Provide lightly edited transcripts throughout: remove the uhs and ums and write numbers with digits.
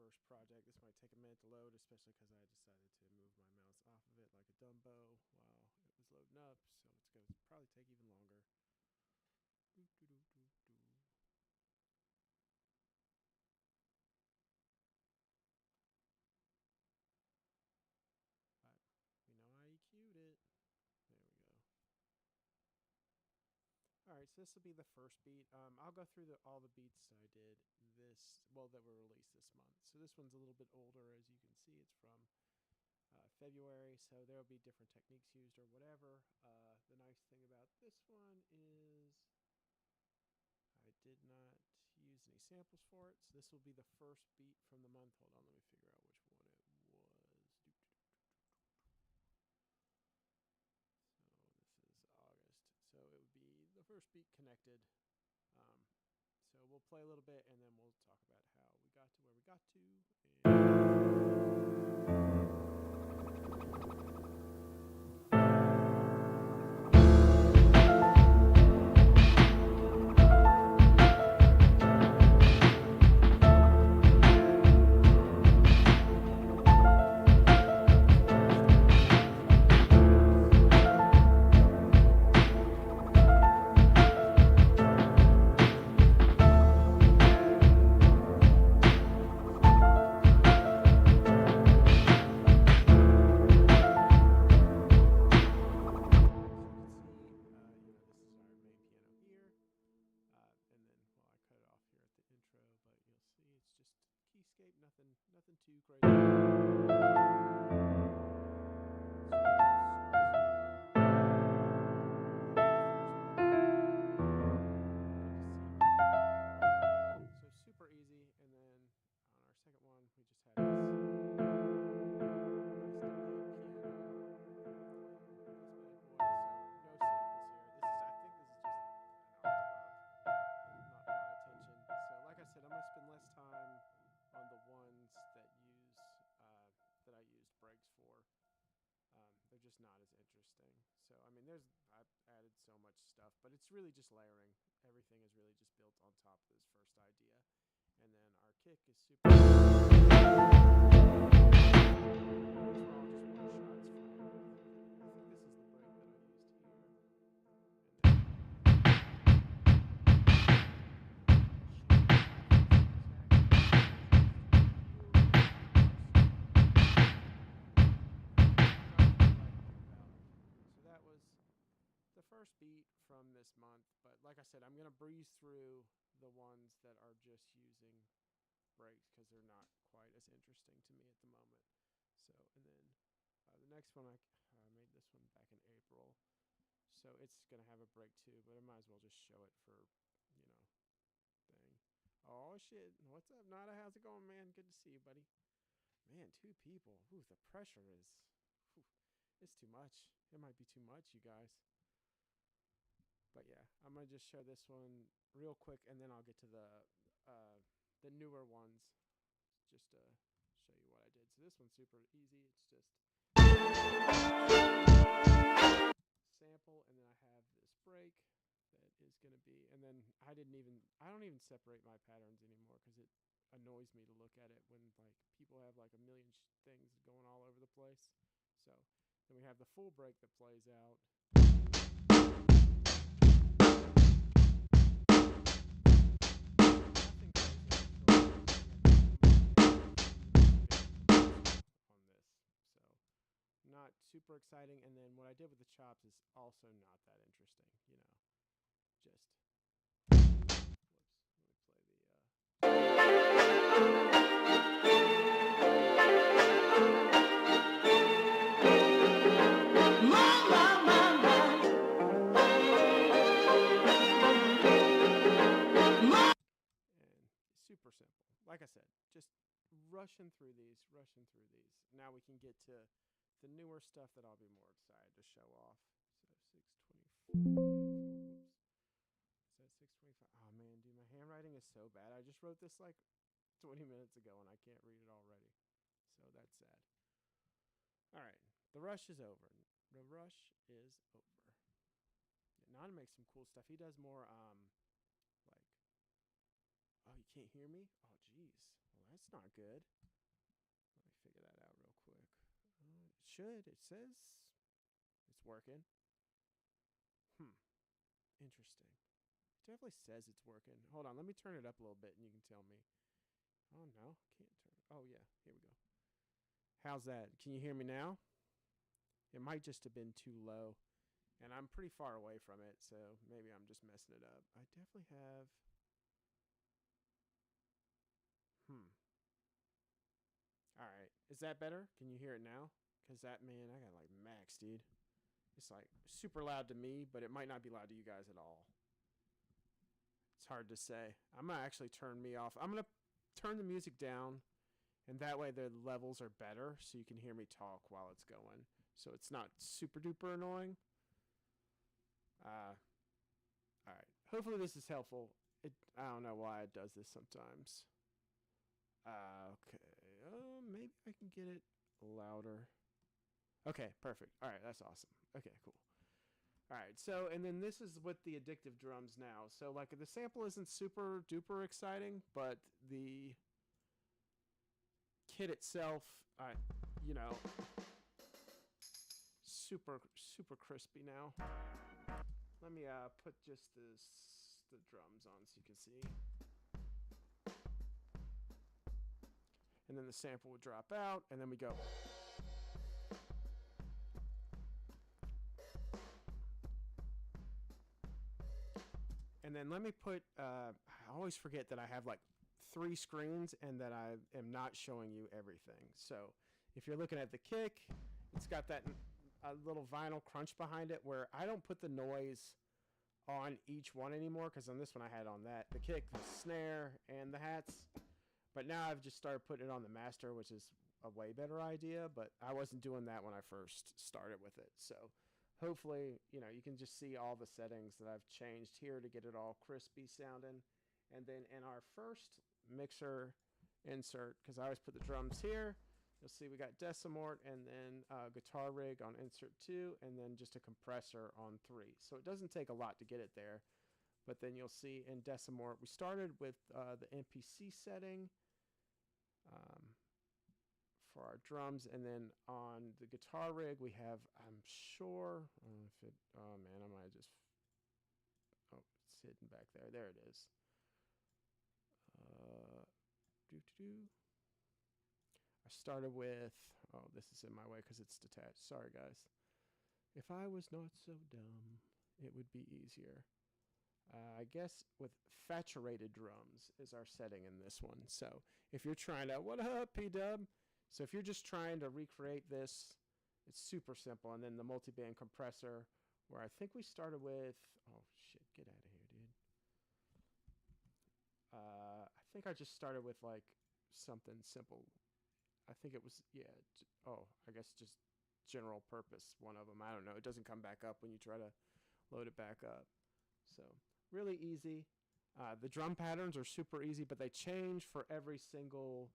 first project. This might take a minute to load, especially because I decided to move my mouse off of it like a Dumbo while it was loading up, so it's going to probably take even longer. Doo, doo, doo, doo, doo. I EQ'd it. There we go. All right, so this will be the first beat. I'll go through all the beats that I did that were released this month. So this one's a little bit older, as you can see. It's from February, so there will be different techniques used or whatever. The nice thing about this one is I did not use any samples for it, so this will be the first beat from the month. Hold on, let me figure out which one it was. So this is August, so it would be the first beat connected. So we'll play a little bit, and then we'll talk about how we got to where we got to. Nothing too crazy. So super easy, and then on our second one, we just had this nice delay piano. This bad boy. So no samples here. I think this is just an octave up, not a lot of tension. So like I said, I'm gonna spend less time on the ones that I used breaks for. They're just not as interesting. So I mean, I've added so much stuff, but it's really just layering. Everything is really just built on top of this first idea, and then our kick is super. These are all just one shots from. I think this is the break that I used here, and so that was the first beat from this month. But like I said, I'm going to breeze through the ones that are just using breaks because they're not quite as interesting to me at the moment. So, and then the next one, I made this one back in April. So it's going to have a break too, but I might as well just show it for, thing. Oh shit, what's up, Nada? How's it going, man? Good to see you, buddy. Man, two people. Ooh, the pressure is, whew, it's too much. It might be too much, you guys. But yeah, I'm gonna just show this one real quick, and then I'll get to the newer ones, just to show you what I did. So this one's super easy. It's just sample, and then I have this break that is gonna be, and then I don't even separate my patterns anymore because it annoys me to look at it when like people have like a million things going all over the place. So then we have the full break that plays out. Not super exciting, and then what I did with the chops is also not that interesting, just whoops, let me play and super simple. Like I said, just rushing through these. Now we can get to the newer stuff that I'll be more excited to show off. So 624. Whoops. Is that 625? Oh man, dude, my handwriting is so bad. I just wrote this like 20 minutes ago and I can't read it already. So that's sad. All right, the rush is over. The rush is over. Nana makes some cool stuff. He does more like, oh, you can't hear me? Oh, jeez. Well, That's not good. Let me figure that out real quick. It should. It says it's working. Interesting. It definitely says it's working. Hold on. Let me turn it up a little bit and you can tell me. Oh, no. Can't turn it. Oh, yeah. Here we go. How's that? Can you hear me now? It might just have been too low. And I'm pretty far away from it, so maybe I'm just messing it up. I definitely have... Alright. Is that better? Can you hear it now? Because that, man, I got like max, dude. It's like super loud to me, but it might not be loud to you guys at all. It's hard to say. I'm going to actually turn me off. I'm going to turn the music down, and that way the levels are better so you can hear me talk while it's going. So it's not super duper annoying. Alright. Hopefully this is helpful. I don't know why it does this sometimes. Okay. Maybe I can get it louder. Okay, perfect. Alright, that's awesome. Okay, cool. Alright, so, and then this is with the addictive drums now. So, like, the sample isn't super duper exciting, but the kit itself, you know, super crispy now. Let me put just the drums on so you can see. And then the sample would drop out, and then we go. And then let me put, I always forget that I have like 3 screens and that I am not showing you everything. So if you're looking at the kick, it's got that little vinyl crunch behind it where I don't put the noise on each one anymore, because on this one I had on that. The kick, the snare, and the hats. But now I've just started putting it on the master, which is a way better idea, but I wasn't doing that when I first started with it. So hopefully, you know, you can just see all the settings that I've changed here to get it all crispy sounding. And then in our first mixer insert, because I always put the drums here, you'll see we got Decimort and then guitar rig on insert 2 and then just a compressor on 3. So it doesn't take a lot to get it there. But then you'll see in Decimort, we started with the MPC setting for our drums, and then on the guitar rig we have, I'm sure, if it, oh man, I might just, oh, it's hidden back there. There it is. I started with, oh, this is in my way because it's detached. Sorry, guys. If I was not so dumb, it would be easier. I guess with saturated drums is our setting in this one. So if you're trying to, what up, P-Dub? So if you're just trying to recreate this, it's super simple. And then the multi-band compressor, where I think we started with, oh shit, get out of here, dude. I think I just started with like something simple. I think it was, yeah, oh, I guess just general purpose, one of them. I don't know. It doesn't come back up when you try to load it back up. So really easy. The drum patterns are super easy, but they change for every single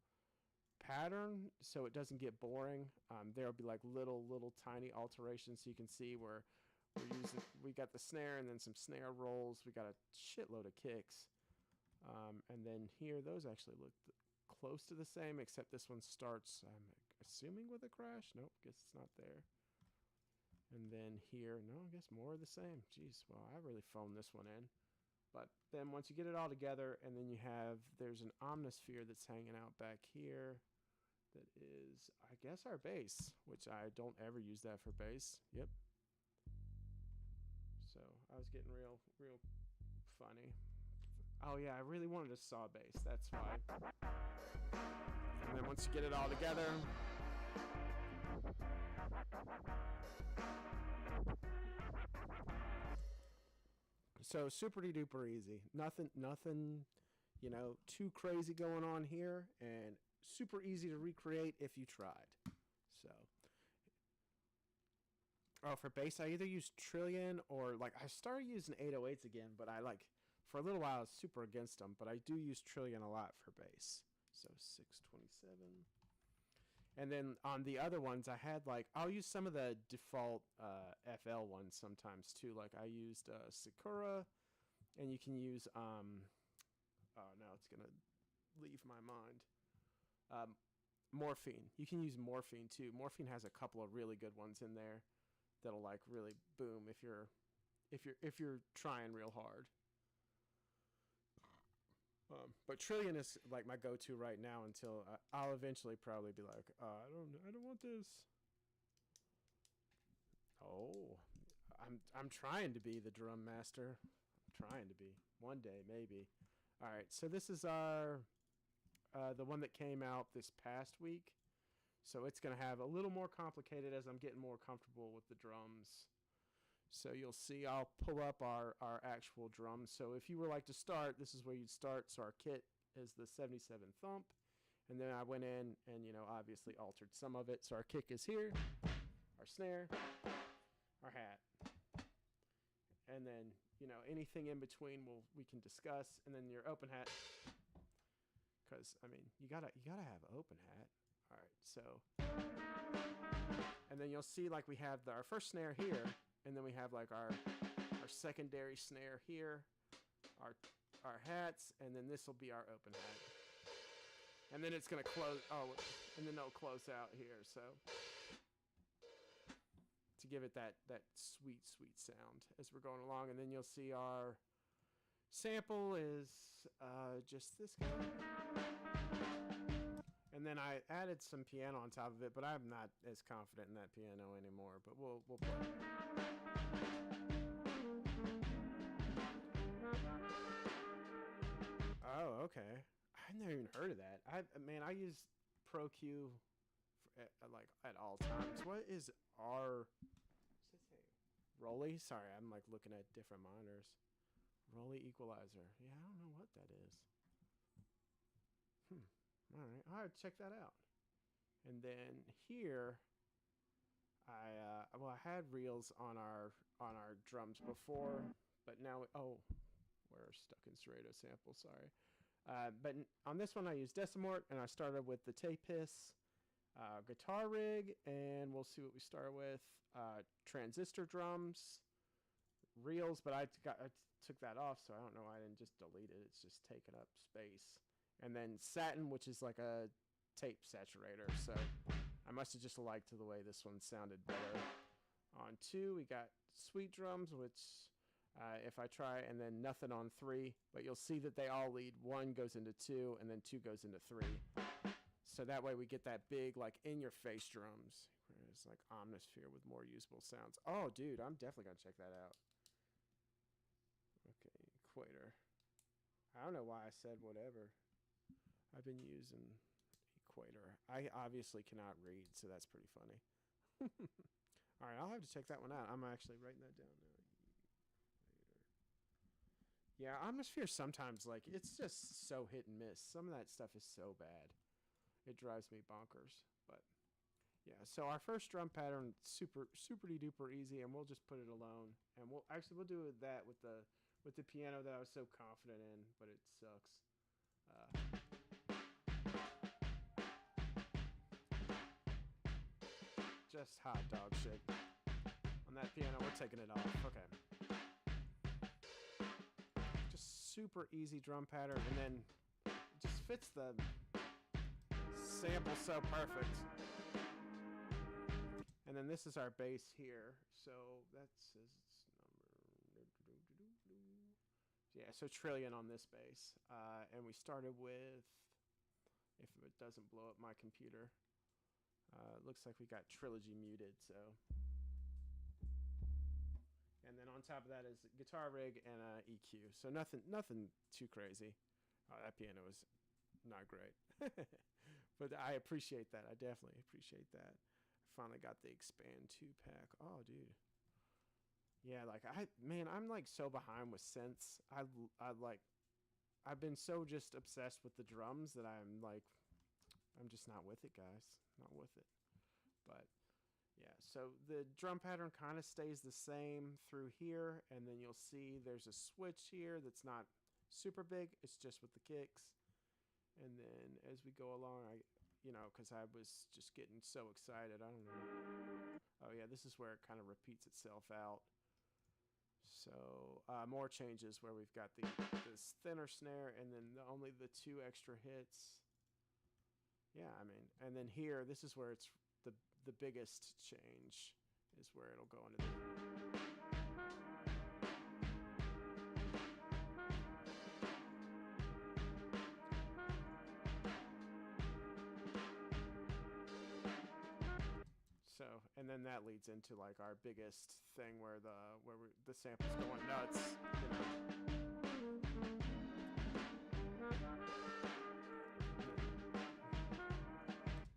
pattern, so it doesn't get boring. There'll be like little tiny alterations, so you can see where we got the snare and then some snare rolls. We got a shitload of kicks. And then here, those actually look close to the same, except this one starts, I'm assuming, with a crash. Nope, guess it's not there. And then here, no, I guess more of the same. Jeez, well, I really phoned this one in. But then once you get it all together, and then you have, there's an Omnisphere that's hanging out back here that is, I guess, our bass, which I don't ever use that for bass. Yep. So I was getting real funny. Oh yeah, I really wanted a saw bass, that's why. And then once you get it all together, so super duper easy. Nothing, you know, too crazy going on here, and super easy to recreate if you tried. So, oh, for bass, I either use Trillion or like I started using 808s again, but I like for a little while I was super against them, but I do use Trillion a lot for bass. So 627. And then on the other ones, I had like, I'll use some of the default FL ones sometimes too. Like I used Sakura, and you can use, oh no, it's going to leave my mind. Morphine. You can use Morphine too. Morphine has a couple of really good ones in there that'll like really boom if you're trying real hard. But Trillion is like my go-to right now until I'll eventually probably be like, I don't want this. Oh, I'm trying to be the drum master. I'm trying to be one day maybe. All right, so this is our the one that came out this past week. So it's going to have a little more complicated as I'm getting more comfortable with the drums. So you'll see I'll pull up our actual drums. So if you were like to start, this is where you'd start. So our kit is the 77 thump. And then I went in and, obviously altered some of it. So our kick is here, our snare, our hat. And then, anything in between we can discuss. And then your open hat. Because, you gotta have an open hat. All right, so. And then you'll see like we have our first snare here. And then we have like our secondary snare here, our hats, and then this will be our open hat. And then it's gonna close. Oh, and then it'll close out here. So to give it that sweet sound as we're going along, and then you'll see our sample is just this guy. And then I added some piano on top of it, but I'm not as confident in that piano anymore. But we'll play. Oh, okay. I've never even heard of that. I use Pro Q like at all times. What is our? What's it say? Rolly? Sorry, I'm like looking at different monitors. Rolly equalizer. Yeah, I don't know what that is. All right, I'll check that out. And then here, I had reels on our drums before, but now we're stuck in Serato sample. Sorry, but on this one I used Decimort, and I started with the Tapis guitar rig, and we'll see what we start with. Transistor drums, reels, but I took that off, so I don't know why I didn't just delete it. It's just taking up space. And then satin, which is like a tape saturator. So I must have just liked the way this one sounded better. On 2, we got sweet drums, which if I try, and then nothing on 3. But you'll see that they all lead. 1 goes into 2, and then 2 goes into 3. So that way we get that big, like, in-your-face drums. It's like Omnisphere with more usable sounds. Oh, dude, I'm definitely going to check that out. Okay, Equator. I don't know why I said whatever. I've been using Equator. I obviously cannot read, so that's pretty funny. All right, I'll have to check that one out. I'm actually writing that down now. Yeah, Omnisphere sometimes, like, it's just so hit and miss. Some of that stuff is so bad. It drives me bonkers. But, yeah, so our first drum pattern, super duper easy, and we'll just put it alone. And we'll do that with the piano that I was so confident in, but it sucks. Just hot dog shit. On that piano, we're taking it off. Okay. Just super easy drum pattern, and then it just fits the sample so perfect. And then this is our bass here. So that's his number. Yeah, so Trillion on this bass. And we started with, if it doesn't blow up my computer, looks like we got Trilogy muted, so. And then on top of that is guitar rig and EQ. So nothing too crazy. That piano was not great. But I appreciate that. I definitely appreciate that. I finally got the Expand 2-pack. Oh, dude. Yeah, like I'm like so behind with synths. I've been so just obsessed with the drums that I'm just not with it, guys. Not with it. But yeah, so the drum pattern kind of stays the same through here, and then you'll see there's a switch here that's not super big. It's just with the kicks. And then as we go along, because I was just getting so excited. I don't know. Oh yeah, this is where it kind of repeats itself out. So more changes where we've got this thinner snare, and then only the 2 extra hits. yeah, I mean, and then here, this is where it's the biggest change is where it'll go into the. So, and then that leads into like our biggest thing where the sample's going nuts.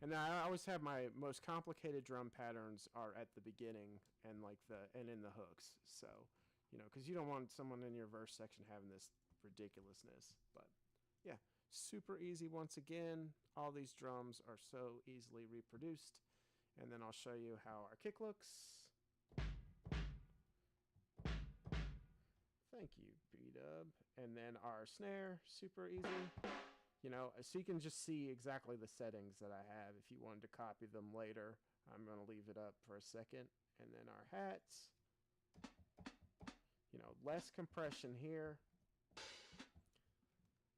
And I always have my most complicated drum patterns are at the beginning and like and in the hooks. So, because you don't want someone in your verse section having this ridiculousness. But yeah, super easy once again. All these drums are so easily reproduced. And then I'll show you how our kick looks. Thank you, B-Dub. And then our snare, super easy. So you can just see exactly the settings that I have if you wanted to copy them later. I'm going to leave it up for a second. And then our hats. Less compression here.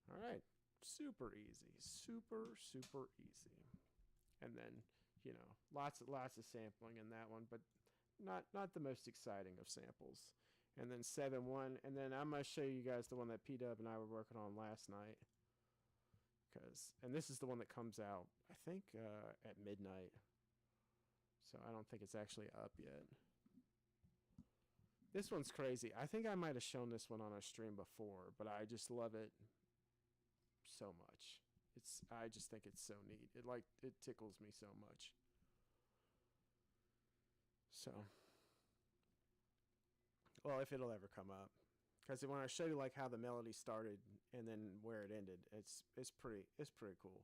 All right. Super easy. Super, super easy. And then, lots of sampling in that one, but not the most exciting of samples. And then 7-1. And then I'm going to show you guys the one that P-Dub and I were working on last night. And this is the one that comes out, I think, at midnight. So I don't think it's actually up yet. This one's crazy. I think I might have shown this one on a stream before, but I just love it so much. I just think it's so neat. It tickles me so much. So, well, if it'll ever come up. Because when I show you like how the melody started and then where it ended, it's pretty cool.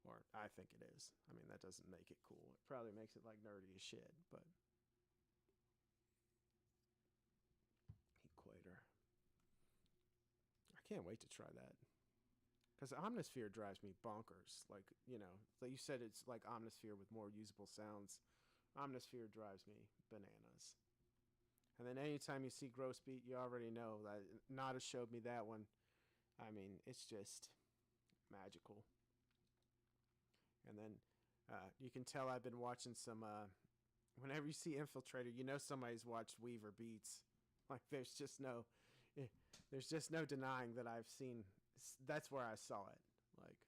Or I think it is. I mean, that doesn't make it cool. It probably makes it like nerdy as shit, but Equator. I can't wait to try that. Because Omnisphere drives me bonkers. Like you said, it's like Omnisphere with more usable sounds. Omnisphere drives me bananas. And then anytime you see Gross Beat, you already know that Nada showed me that one. I mean, it's just magical. And then you can tell I've been watching some. Whenever you see Infiltrator, you know somebody's watched Weaver Beats. Like there's just no denying that I've seen. That's where I saw it. Like,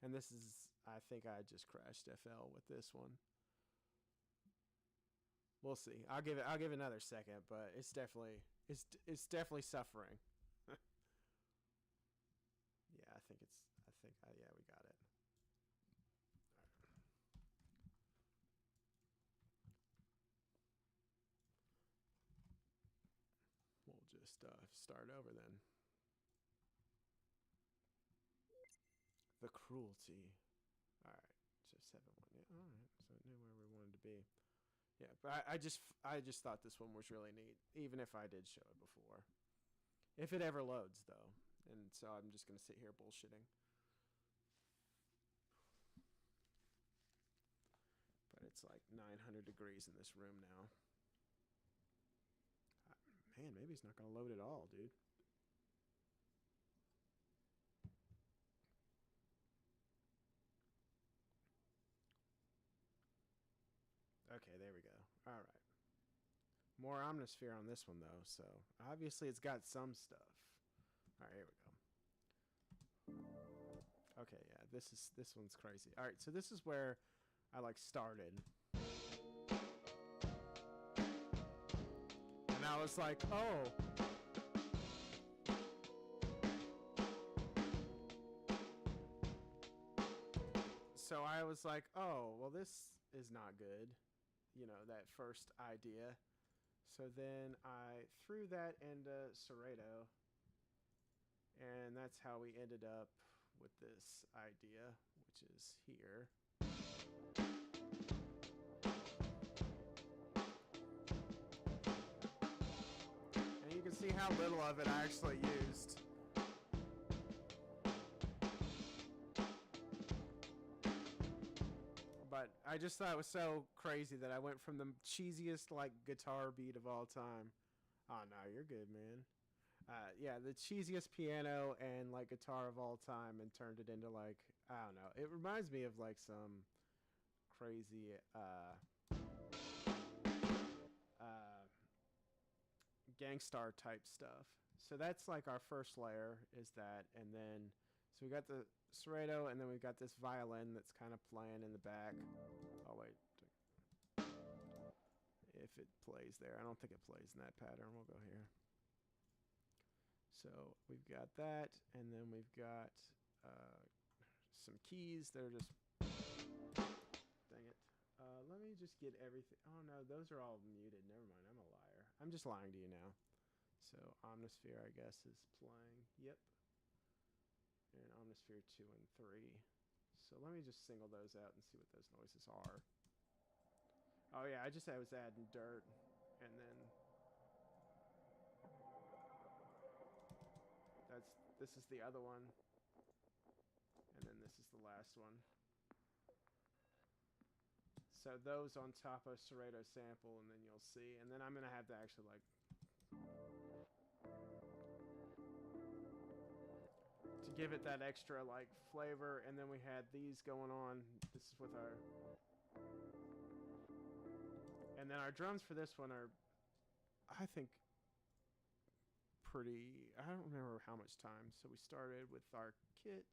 and this is. I think I just crashed FL with this one. We'll see. I'll give it another second, but it's definitely suffering. Yeah, yeah, we got it. We'll just start over then. The Cruelty. All right, so 7-1. Yeah, all right. So it knew where we wanted to be. Yeah, but I just thought this one was really neat, even if I did show it before. If it ever loads, though. And so I'm just going to sit here bullshitting. But it's like 900 degrees in this room now. Man, maybe it's not going to load at all, dude. Okay, there we go. All right. More Omnisphere on this one, though, so obviously it's got some stuff. All right, here we go. Okay, yeah, this one's crazy. All right, so this is where I like started. And I was like, oh. So I was like, oh, well, this is not good. That first idea. So then I threw that into Serato. And that's how we ended up with this idea, which is here. And you can see how little of it I actually used. But I just thought it was so crazy that I went from the cheesiest like guitar beat of all time. Oh no, you're good, man. Yeah, the cheesiest piano and like guitar of all time, and turned it into like, I don't know. It reminds me of like some crazy uh, Gangstar type stuff. So that's like our first layer is that, and then so we got the serrato, and then we've got this violin that's kind of playing in the back. Oh wait, if it plays there, I don't think it plays in that pattern. We'll go here. So we've got that, and then we've got some keys. They're just, dang it. Let me just get everything. Oh no, those are all muted. Never mind, I'm a liar. I'm just lying to you now. So Omnisphere, I guess, is playing. Yep. And Omnisphere 2 and 3. So let me just single those out and see what those noises are. Oh yeah, I was adding dirt, and then this is the other one, and then this is the last one. So those on top of serrato sample, and then you'll see, and then I'm gonna have to actually like to give it that extra like flavor. And then we had these going on. This is with our, and then our drums for this one are, I think, pretty, I don't remember how much time. So we started with our kit,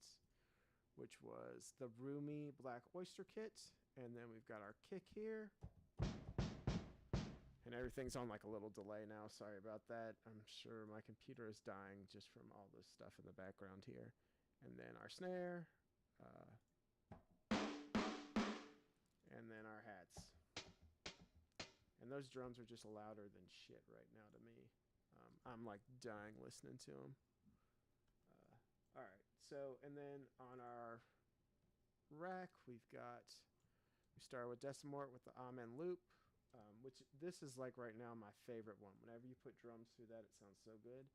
which was the Roomy Black Oyster kit, and then we've got our kick here, and everything's on like a little delay now. Sorry about that. I'm sure my computer is dying just from all this stuff in the background here. And then our snare, and then our hats. And those drums are just louder than shit right now to me. I'm like dying listening to them. All right, so, and then on our rack, we start with Decimort with the Amen loop, which this is like right now my favorite one. Whenever you put drums through that, it sounds so good.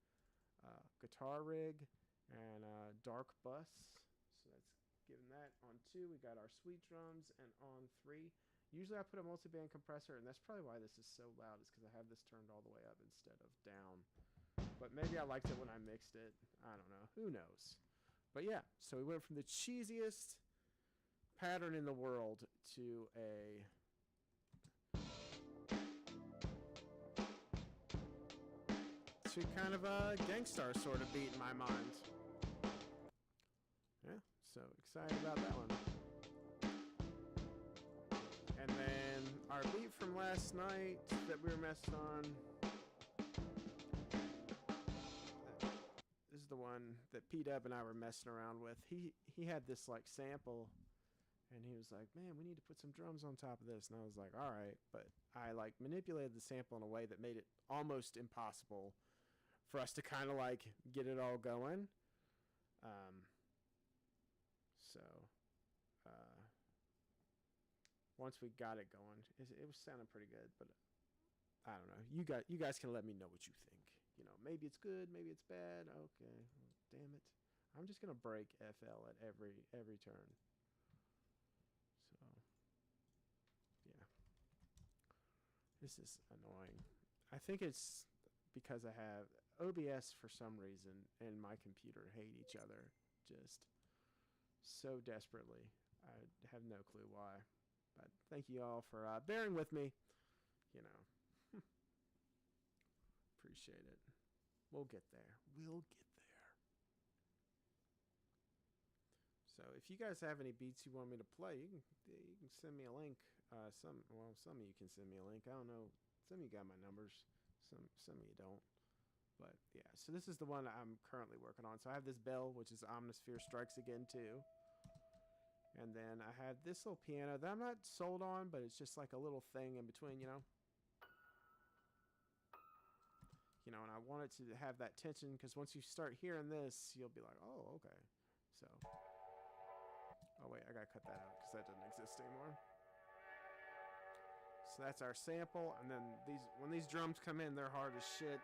Guitar rig and dark bus. So that's given that. On 2, we got our sweet drums, and on 3, usually I put a multi-band compressor, and that's probably why this is so loud, is because I have this turned all the way up instead of down. But maybe I liked it when I mixed it. I don't know. Who knows? But yeah, so we went from the cheesiest pattern in the world to kind of a Gangstar sort of beat in my mind. Yeah, so excited about that one. And then our beat from last night that we were messing on, this is the one that P-Dub and I were messing around with. He had this like sample, and he was like, man, we need to put some drums on top of this. And I was like, all right. But I like manipulated the sample in a way that made it almost impossible for us to kind of like get it all going. Once we got it going, it was sounding pretty good. But I don't know. You guys can let me know what you think. You know, maybe it's good, maybe it's bad. Okay, well, damn it. I'm just gonna break FL at every turn. So yeah, this is annoying. I think it's because I have OBS for some reason and my computer hate each other just so desperately. I have no clue why. But thank you all for bearing with me. You know, appreciate it. We'll get there. We'll get there. So if you guys have any beats you want me to play, you can send me a link. Some of you can send me a link. I don't know. Some of you got my numbers. Some of you don't. But yeah, so this is the one I'm currently working on. So I have this bell, which is Omnisphere Strikes Again 2. And then I have this little piano that I'm not sold on, but it's just like a little thing in between, you know. You know, and I want it to have that tension, because once you start hearing this, you'll be like, oh, okay. So, oh wait, I gotta cut that out because that doesn't exist anymore. So that's our sample, and then when these drums come in, they're hard as shit.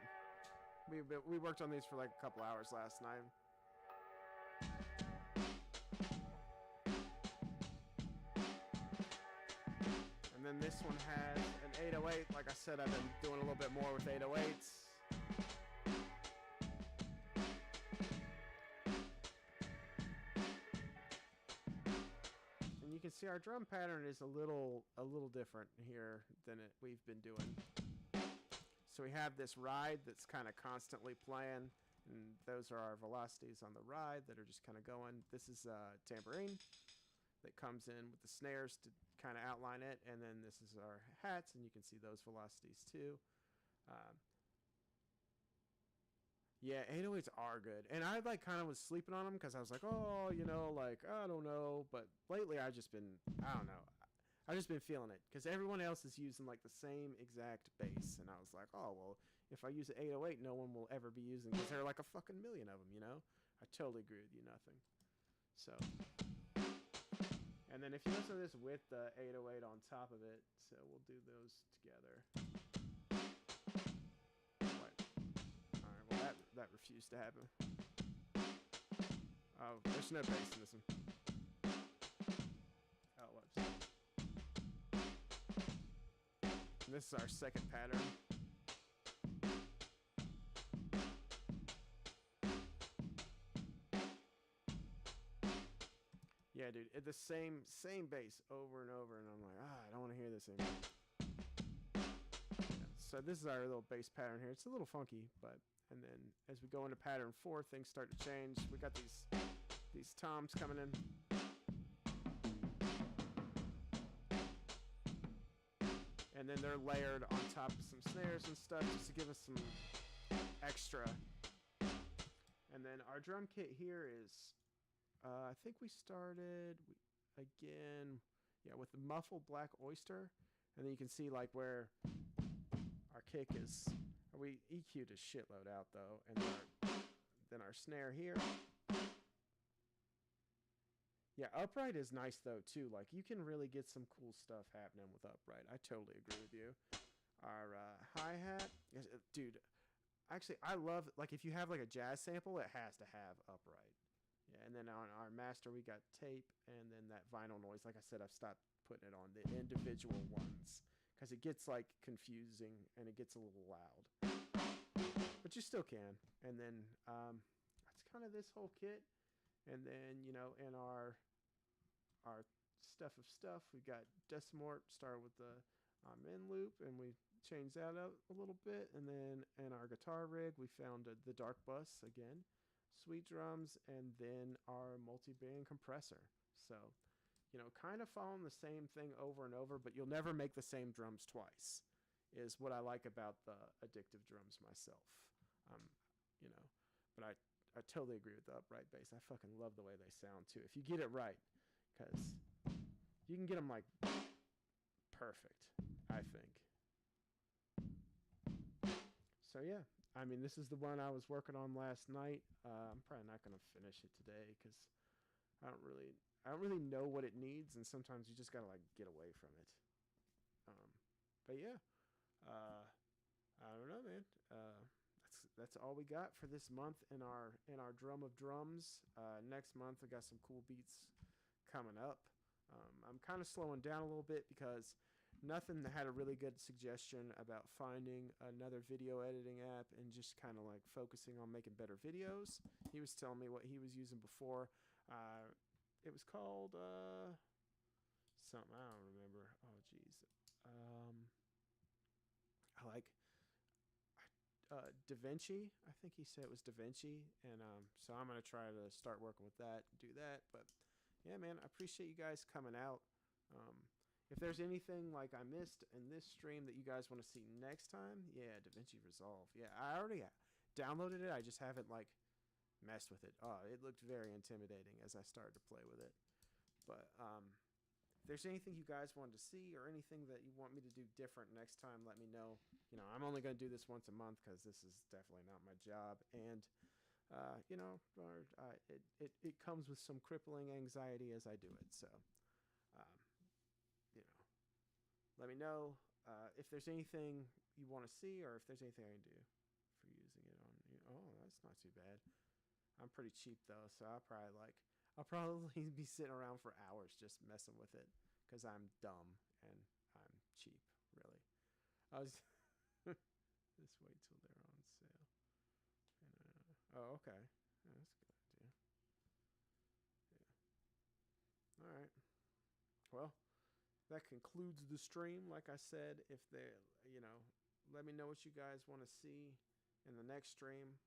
We worked on these for like a couple hours last night. And then this one has an 808. Like I said, I've been doing a little bit more with 808s. see, our drum pattern is a little different here than we've been doing. So we have this ride that's kind of constantly playing, and those are our velocities on the ride that are just kind of going. This is a tambourine that comes in with the snares to kind of outline it, and then this is our hats, and you can see those velocities too. Yeah, 808s are good, and I like kind of was sleeping on them because I was like, oh, you know, like I don't know, but lately I just been, I don't know, I just been feeling it because everyone else is using like the same exact bass, and I was like, oh well, if I use an 808, no one will ever be using because there are like a fucking million of them, you know. I totally agree with you, nothing. So, and then if you listen to this with the 808 on top of it, so we'll do those together. That refused to happen. Oh, there's no bass in this one. Oh, whoops. And this is our second pattern. Yeah, dude, the same bass over and over, and I'm like, I don't want to hear this anymore. Yeah, so this is our little bass pattern here. It's a little funky, but. And then as we go into pattern 4, things start to change. We got these toms coming in. And then they're layered on top of some snares and stuff just to give us some extra. And then our drum kit here is, I think we started again, yeah, with the muffled Black Oyster. And then you can see like where our kick is. We EQ'd a shitload out though, and then our snare here. Yeah, upright is nice though too. Like you can really get some cool stuff happening with upright. I totally agree with you. Our hi-hat, dude. Actually, I love like if you have like a jazz sample, it has to have upright. Yeah, and then on our master we got tape, and then that vinyl noise. Like I said, I've stopped putting it on the individual ones because it gets like confusing and it gets a little loud. But you still can. And then that's kind of this whole kit. And then, you know, in our stuff of stuff, we got Decimort started with the min loop, and we changed that up a little bit. And then in our guitar rig, we found the Dark Bus again, Sweet Drums, and then our multi-band compressor. So, you know, kind of following the same thing over and over, but you'll never make the same drums twice, is what I like about the Addictive drums myself. You know, but I totally agree with the upright bass. I fucking love the way they sound too. If you get it right, because you can get them like perfect, I think. So yeah, I mean, this is the one I was working on last night. I'm probably not gonna finish it today because I don't really know what it needs, and sometimes you just gotta like get away from it. But yeah, I don't know, man. That's all we got for this month in our drum of drums. Next month we got some cool beats coming up. I'm kind of slowing down a little bit because Nothing had a really good suggestion about finding another video editing app and just kind of like focusing on making better videos. He was telling me what he was using before. It was called something, I don't remember. Oh geez. I like DaVinci. I think he said it was DaVinci, and so I'm gonna try to start working with that, do that. But yeah, man, I appreciate you guys coming out. If there's anything like I missed in this stream that you guys want to see next time, yeah, DaVinci Resolve. Yeah, I already downloaded it. I just haven't like messed with it. Oh, it looked very intimidating as I started to play with it. But if there's anything you guys wanted to see or anything that you want me to do different next time, let me know. You know, I'm only going to do this once a month because this is definitely not my job. And, you know, it comes with some crippling anxiety as I do it. So, you know, let me know if there's anything you want to see or if there's anything I can do for using it on. Oh, that's not too bad. I'm pretty cheap though, so I'll probably be sitting around for hours just messing with it because I'm dumb and I'm cheap, really. I was just wait till they're on sale. And, oh, okay. Yeah, that's a good idea. Yeah. All right. well, that concludes the stream. Like I said, if they, let me know what you guys want to see in the next stream.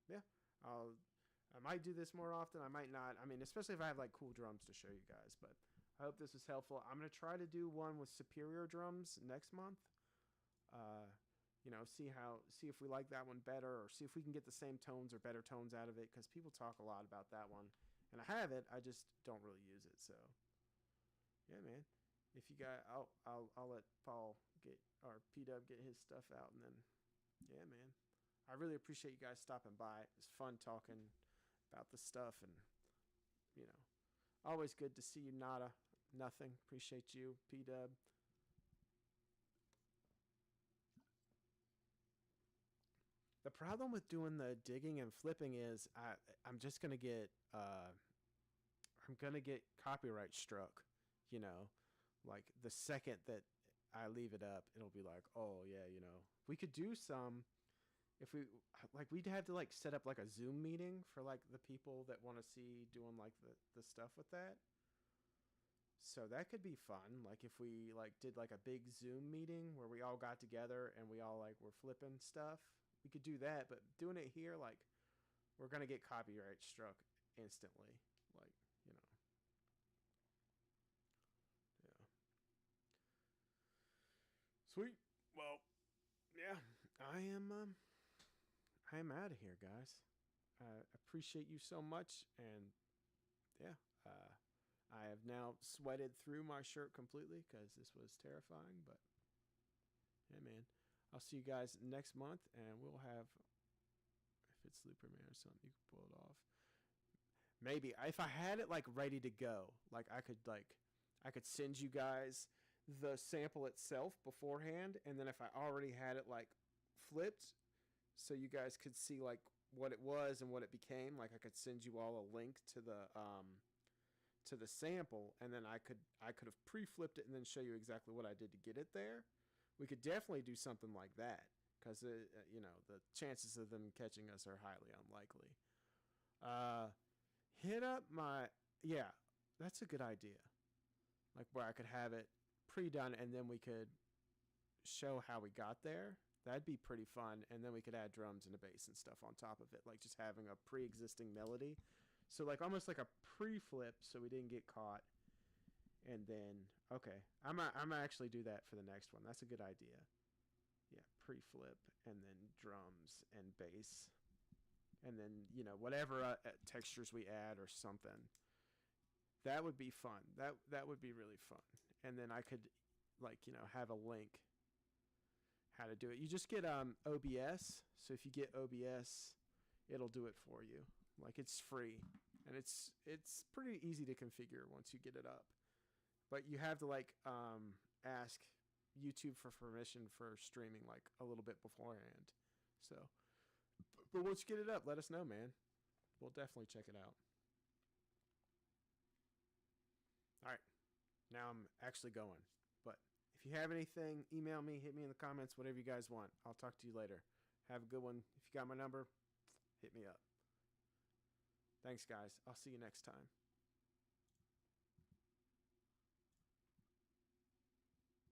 Yeah, I might do this more often. I might not. I mean, especially if I have like cool drums to show you guys. But I hope this was helpful. I'm gonna try to do one with superior drums next month. See if we like that one better, or see if we can get the same tones or better tones out of it. Because people talk a lot about that one, and I have it. I just don't really use it. So, yeah, man. If you got, I'll let Paul get or P-Dub get his stuff out, and then, yeah, man. I really appreciate you guys stopping by. It's fun talking about the stuff, and always good to see you. Nada, nothing. Appreciate you, P-Dub. The problem with doing the digging and flipping is I'm just gonna get copyright struck. Like the second that I leave it up, it'll be like, oh yeah, we could do some. If we'd have to like set up like a Zoom meeting for like the people that want to see doing like the stuff with that. So that could be fun. Like if we like did like a big Zoom meeting where we all got together and we all like were flipping stuff, we could do that. But doing it here, like we're gonna get copyright struck instantly. Like yeah. Sweet. Well, yeah, I am out of here, guys. I appreciate you so much, and yeah, I have now sweated through my shirt completely because this was terrifying. But yeah, man, I'll see you guys next month, and we'll have, if it's Superman or something, you can pull it off. Maybe if I had it like ready to go, like I could send you guys the sample itself beforehand, and then if I already had it like flipped, so you guys could see like what it was and what it became, like I could send you all a link to the sample, and then I could have pre-flipped it and then show you exactly what I did to get it there. We could definitely do something like that because the chances of them catching us are highly unlikely. Hit up that's a good idea. Like where I could have it pre-done and then we could show how we got there. That'd be pretty fun, and then we could add drums and a bass and stuff on top of it, like just having a pre-existing melody. So like almost like a pre-flip, so we didn't get caught. And then I'm actually do that for the next one. That's a good idea. Yeah, pre-flip and then drums and bass, and then whatever textures we add or something. That would be fun. That would be really fun. And then I could have a link how to do it. You just get OBS. So if you get OBS, it'll do it for you. Like it's free, and it's pretty easy to configure once you get it up. But you have to ask YouTube for permission for streaming like a little bit beforehand. So, but once you get it up, let us know, man. We'll definitely check it out. All right, now I'm actually going. But if you have anything, email me, hit me in the comments, whatever you guys want. I'll talk to you later. Have a good one. If you got my number, hit me up. Thanks, guys. I'll see you next time.